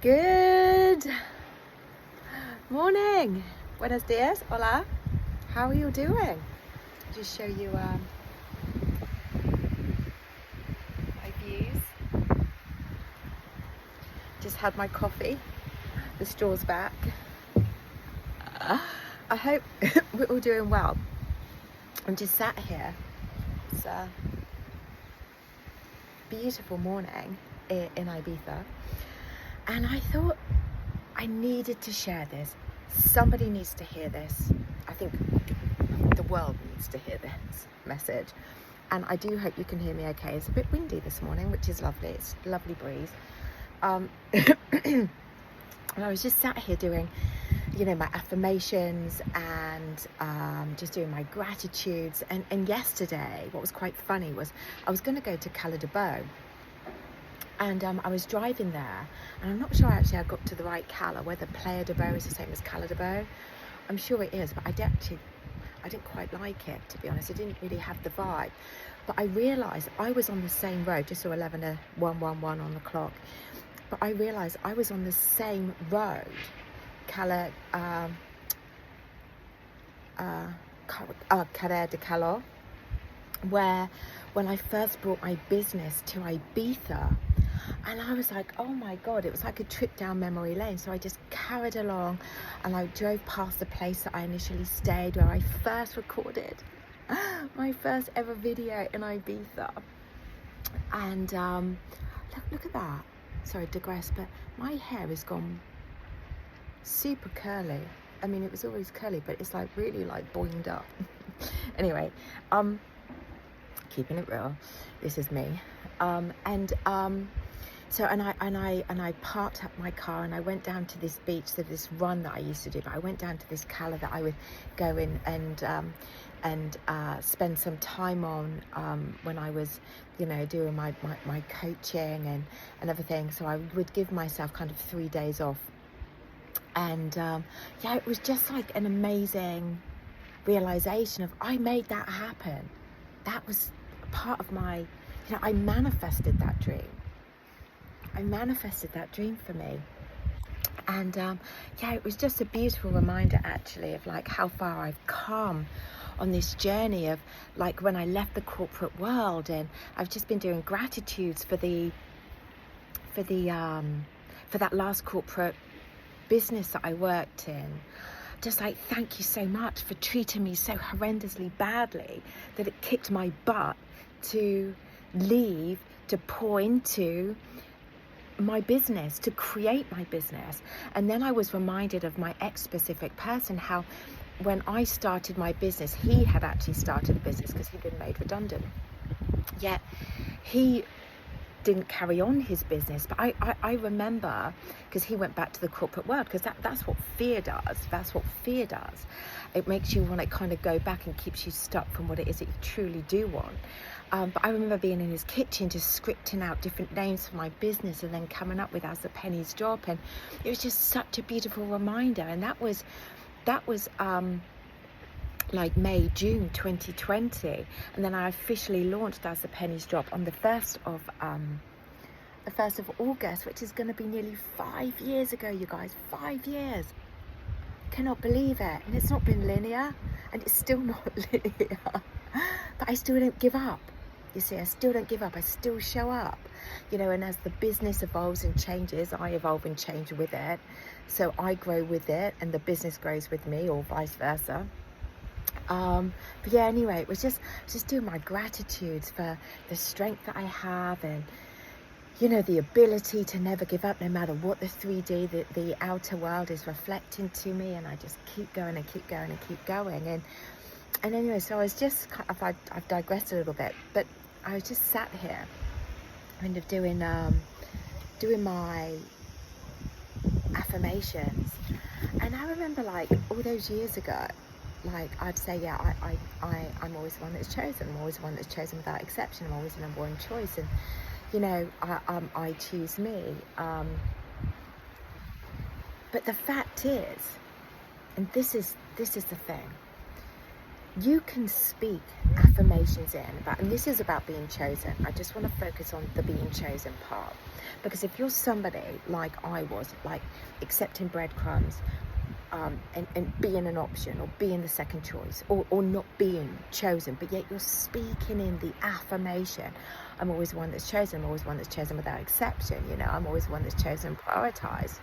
Good morning. Buenos dias. Hola. How are you doing? Just show you my views. Just had my coffee. The straw's back. I hope we're all doing well. I'm just sat here. It's a beautiful morning in Ibiza. And I thought I needed to share this. Somebody needs to hear this. I think the world needs to hear this message. And I do hope you can hear me okay. It's a bit windy this morning, which is lovely. It's a lovely breeze. And I was just sat here doing, my affirmations and just doing my gratitudes. And yesterday, what was quite funny was I was going to go to Cala de Beau. And I was driving there, and I'm not sure actually I got to the right Cala, whether Playa de Beau is the same as Cala de Beau. I'm sure it is, but I didn't quite like it, to be honest. It didn't really have the vibe. But I realised I was on the same road, just saw 11:111 on the clock. But I realised I was on the same road, Carrer de Calor, where when I first brought my business to Ibiza. And I was like, oh my God, it was like a trip down memory lane. So I just carried along and I drove past the place that I initially stayed, where I first recorded my first ever video in Ibiza. And look at that. Sorry, I digress, but my hair has gone super curly. I mean, it was always curly, but it's like really like boinged up. Anyway, keeping it real. This is me. So I parked up my car and I went down to this beach, so this run that I used to do. But I went down to this Cala that I would go in and spend some time on when I was, doing my coaching and everything. So I would give myself kind of 3 days off. And it was just like an amazing realization of I made that happen. That was part of my, I manifested that dream. I manifested that dream for me. And it was just a beautiful reminder actually of like how far I've come on this journey of like when I left the corporate world, and I've just been doing gratitudes for that last corporate business that I worked in. Just like, thank you so much for treating me so horrendously badly that it kicked my butt to leave, to pour into my business, to create my business. And then I was reminded of my ex-specific person, how when I started my business, he had actually started a business because he'd been made redundant. Yet he didn't carry on his business. But I remember, because he went back to the corporate world, because that's what fear does. That's what fear does. It makes you want to kind of go back and keeps you stuck from what it is that you truly do want. But I remember being in his kitchen just scripting out different names for my business and then coming up with As the Pennies Drop. And it was just such a beautiful reminder. And that was like May, June 2020. And then I officially launched As the Pennies Drop on the 1st of August, which is going to be nearly 5 years ago, you guys. 5 years. Cannot believe it. And it's not been linear, and it's still not linear. But I still don't give up. You see, I still don't give up. I still show up, and as the business evolves and changes, I evolve and change with it. So I grow with it and the business grows with me, or vice versa. But anyway, it was just doing my gratitudes for the strength that I have, and the ability to never give up no matter what the 3D, the outer world is reflecting to me. And I just keep going and keep going and keep going. And anyway, so I was just I've digressed a little bit, but I was just sat here kind of doing my affirmations. And I remember, like, all those years ago, like, I'd say, I'm always the one that's chosen. I'm always the one that's chosen without exception. I'm always the number one choice. And I choose me. But the fact is, and this is the thing, You can speak affirmations in about, and this is about being chosen. I just want to focus on the being chosen part, because if you're somebody like I was, like accepting breadcrumbs, and being an option, or being the second choice, or not being chosen, but yet you're speaking in the affirmation, I'm always one that's chosen, I'm always one that's chosen without exception, you know, I'm always one that's chosen, prioritized,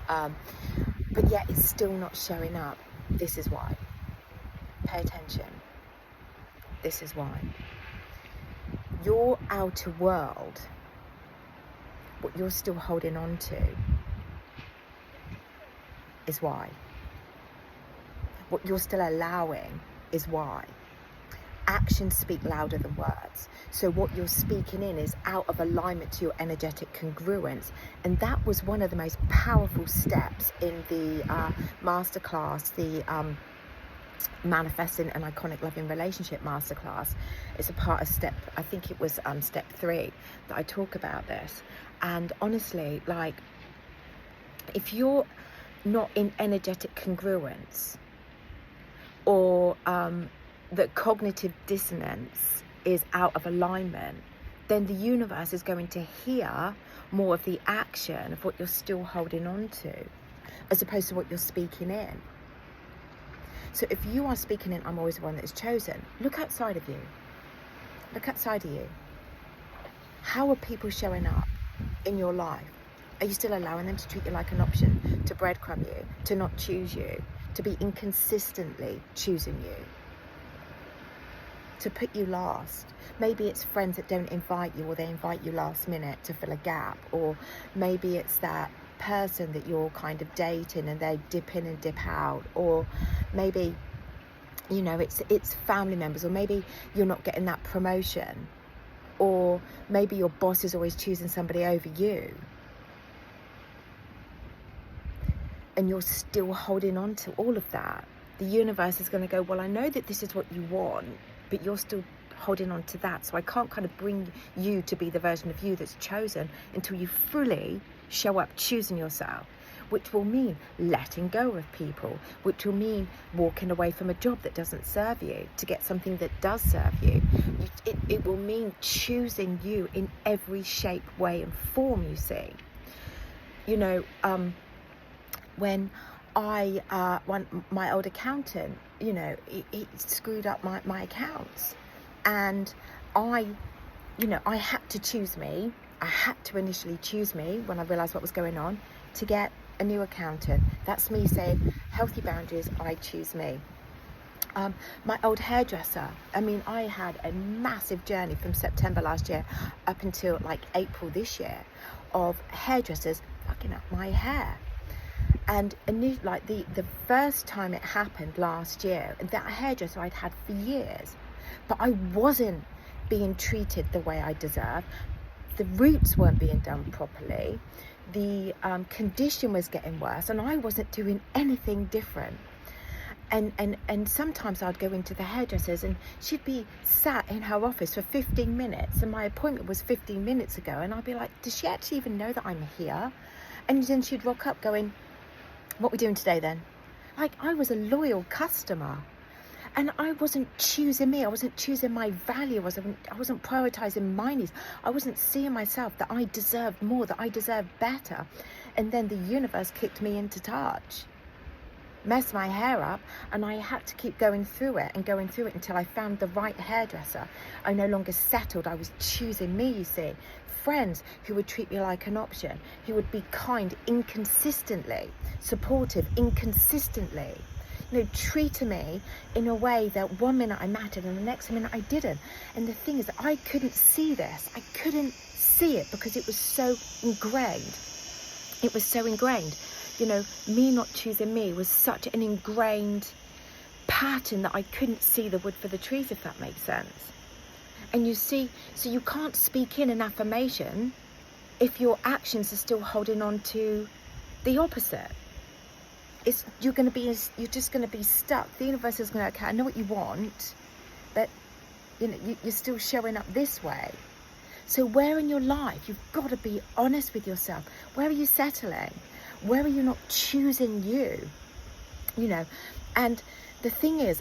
but yet it's still not showing up. This is why. Pay attention. This is why. Your outer world, what you're still holding on to, is why. What you're still allowing is why. Actions speak louder than words. So what you're speaking in is out of alignment to your energetic congruence. And that was one of the most powerful steps in the masterclass, the Manifesting an Iconic Loving Relationship masterclass. It's a part of step, I think it was step 3 that I talk about this. And honestly, like, if you're not in energetic congruence, or that cognitive dissonance is out of alignment, then the universe is going to hear more of the action of what you're still holding on to, as opposed to what you're speaking in. So if you are speaking in, I'm always the one that is chosen, look outside of you. Look outside of you. How are people showing up in your life? Are you still allowing them to treat you like an option, to breadcrumb you, to not choose you, to be inconsistently choosing you, to put you last? Maybe it's friends that don't invite you, or they invite you last minute to fill a gap, or maybe it's that person that you're kind of dating and they dip in and dip out, or maybe, you know, it's family members, or maybe you're not getting that promotion, or maybe your boss is always choosing somebody over you, and you're still holding on to all of that. The universe is going to go, well, I know that this is what you want, but you're still holding on to that, so I can't kind of bring you to be the version of you that's chosen until you fully show up choosing yourself, which will mean letting go of people, which will mean walking away from a job that doesn't serve you to get something that does serve you. It will mean choosing you in every shape, way and form, you see. You know, when my old accountant, you know, he screwed up my accounts, and I had to choose me. I had to initially choose me when I realised what was going on, to get a new accountant. That's me saying, healthy boundaries, I choose me. My old hairdresser, I mean, I had a massive journey from September last year up until like April this year of hairdressers fucking up my hair. And like the first time it happened last year, that hairdresser I'd had for years, but I wasn't being treated the way I deserved. The roots weren't being done properly. The condition was getting worse, and I wasn't doing anything different. And sometimes I'd go into the hairdressers, and she'd be sat in her office for 15 minutes, and my appointment was 15 minutes ago, and I'd be like, does she actually even know that I'm here? And then she'd rock up going, what are we doing today then? Like, I was a loyal customer, and I wasn't choosing me. I wasn't choosing my value. I wasn't prioritizing my needs. I wasn't seeing myself that I deserved more, that I deserved better. And then the universe kicked me into touch, messed my hair up, and I had to keep going through it until I found the right hairdresser. I no longer settled. I was choosing me, you see. Friends who would treat me like an option, who would be kind inconsistently, supportive inconsistently, you know, treating me in a way that one minute I mattered and the next minute I didn't. And the thing is that I couldn't see this. I couldn't see it because it was so ingrained. It was so ingrained. You know, me not choosing me was such an ingrained pattern that I couldn't see the wood for the trees, if that makes sense. And you see, so you can't speak in an affirmation if your actions are still holding on to the opposite. You're just going to be stuck. The universe is going to, okay, I know what you want, but you know, you're still showing up this way. So where in your life, you've got to be honest with yourself. Where are you settling? Where are you not choosing you? You know, And the thing is,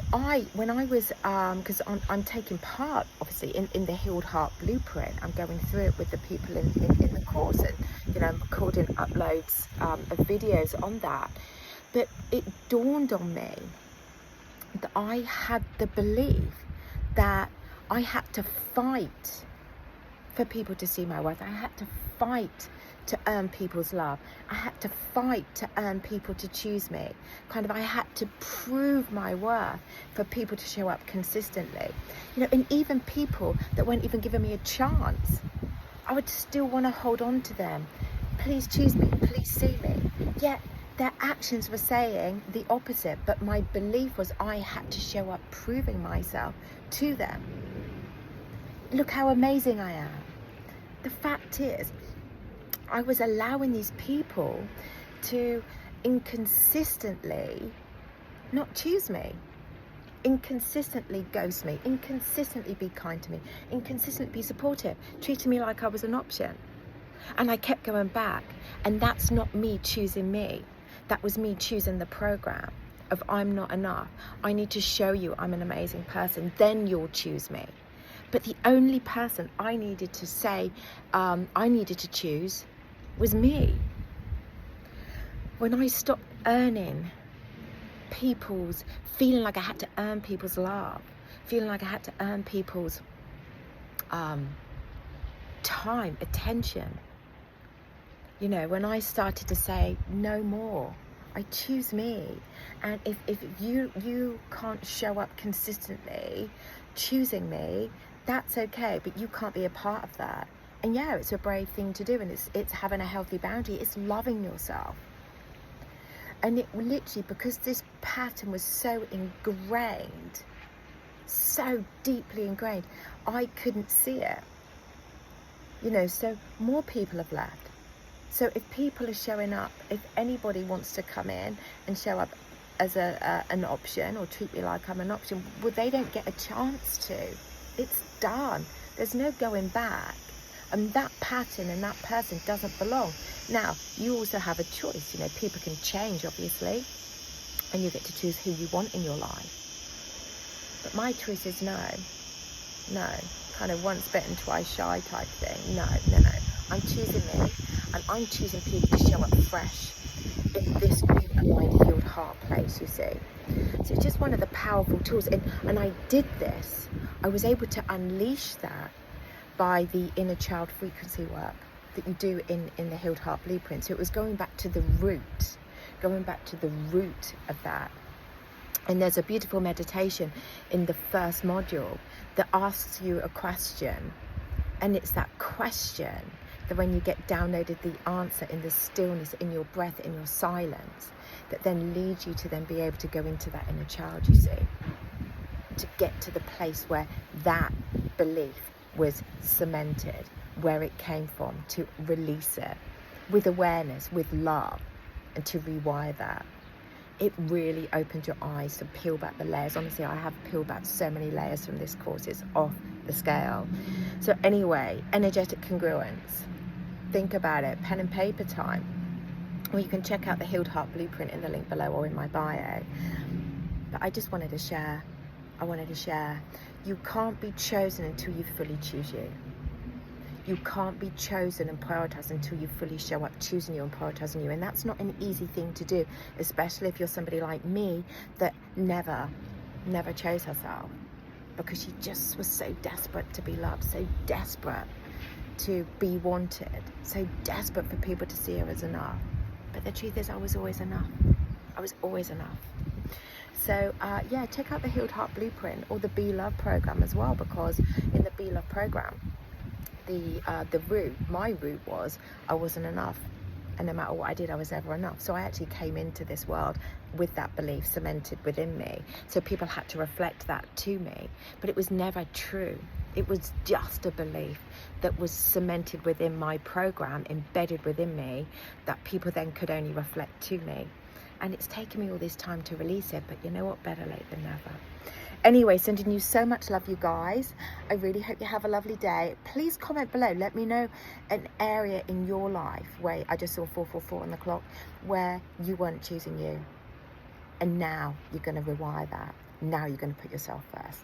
when I was, because I'm taking part, obviously, in the Healed Heart Blueprint, I'm going through it with the people in the course, and, I'm recording uploads of videos on that. But it dawned on me that I had the belief that I had to fight for people to see my worth. I had to fight to earn people's love. I had to fight to earn people to choose me. I had to prove my worth for people to show up consistently. And even people that weren't even giving me a chance, I would still want to hold on to them. Please choose me, please see me. Yet their actions were saying the opposite, but my belief was I had to show up proving myself to them. Look how amazing I am. The fact is, I was allowing these people to inconsistently not choose me, inconsistently ghost me, inconsistently be kind to me, inconsistently be supportive, treating me like I was an option. And I kept going back, and that's not me choosing me. That was me choosing the program of I'm not enough. I need to show you I'm an amazing person, then you'll choose me. But the only person I needed to say, I needed to choose was me. When I stopped feeling like I had to earn people's love, feeling like I had to earn people's time, attention. When I started to say, no more, I choose me. And if you can't show up consistently choosing me, that's okay, but you can't be a part of that. And yeah, it's a brave thing to do, and it's having a healthy boundary, it's loving yourself. And it literally, because this pattern was so ingrained, so deeply ingrained, I couldn't see it. So more people have left. So if people are showing up, if anybody wants to come in and show up as an option or treat me like I'm an option, well, they don't get a chance to. It's done. There's no going back. And that pattern and that person doesn't belong. Now, you also have a choice. People can change, obviously, and you get to choose who you want in your life. But my choice is no. Kind of once bitten, twice shy type thing. No. I'm choosing me, and I'm choosing people to show up fresh in this new aligned, healed heart place, you see. So it's just one of the powerful tools. And I did this. I was able to unleash that by the inner child frequency work that you do in the Healed Heart Blueprint. So it was going back to the root of that. And there's a beautiful meditation in the first module that asks you a question. And it's that question that when you get downloaded the answer in the stillness, in your breath, in your silence, that then leads you to then be able to go into that inner child, you see. To get to the place where that belief was cemented, where it came from, to release it with awareness, with love, and to rewire that. It really opened your eyes to peel back the layers. Honestly, I have peeled back so many layers from this course. It's off the scale. So anyway, energetic congruence. Think about it. Pen and paper time. Or you can check out the Healed Heart Blueprint in the link below or in my bio. But I just wanted to share. You can't be chosen until you fully choose you. You can't be chosen and prioritized until you fully show up choosing you and prioritizing you. And that's not an easy thing to do, especially if you're somebody like me that never chose herself, because she just was so desperate to be loved, so desperate to be wanted, so desperate for people to see her as enough. But the truth is, I was always enough. I was always enough. So yeah, check out the Healed Heart Blueprint or the Be Love program as well, because in the Be Love program, my root was I wasn't enough, and no matter what I did, I was never enough. So I actually came into this world with that belief cemented within me. So people had to reflect that to me, but it was never true. It was just a belief that was cemented within my program, embedded within me, that people then could only reflect to me. And it's taken me all this time to release it, but you know what? Better late than never. Anyway, sending you so much love, you guys. I really hope you have a lovely day. Please comment below. Let me know an area in your life where I just saw 444 on the clock where you weren't choosing you. And now you're going to rewire that. Now you're going to put yourself first.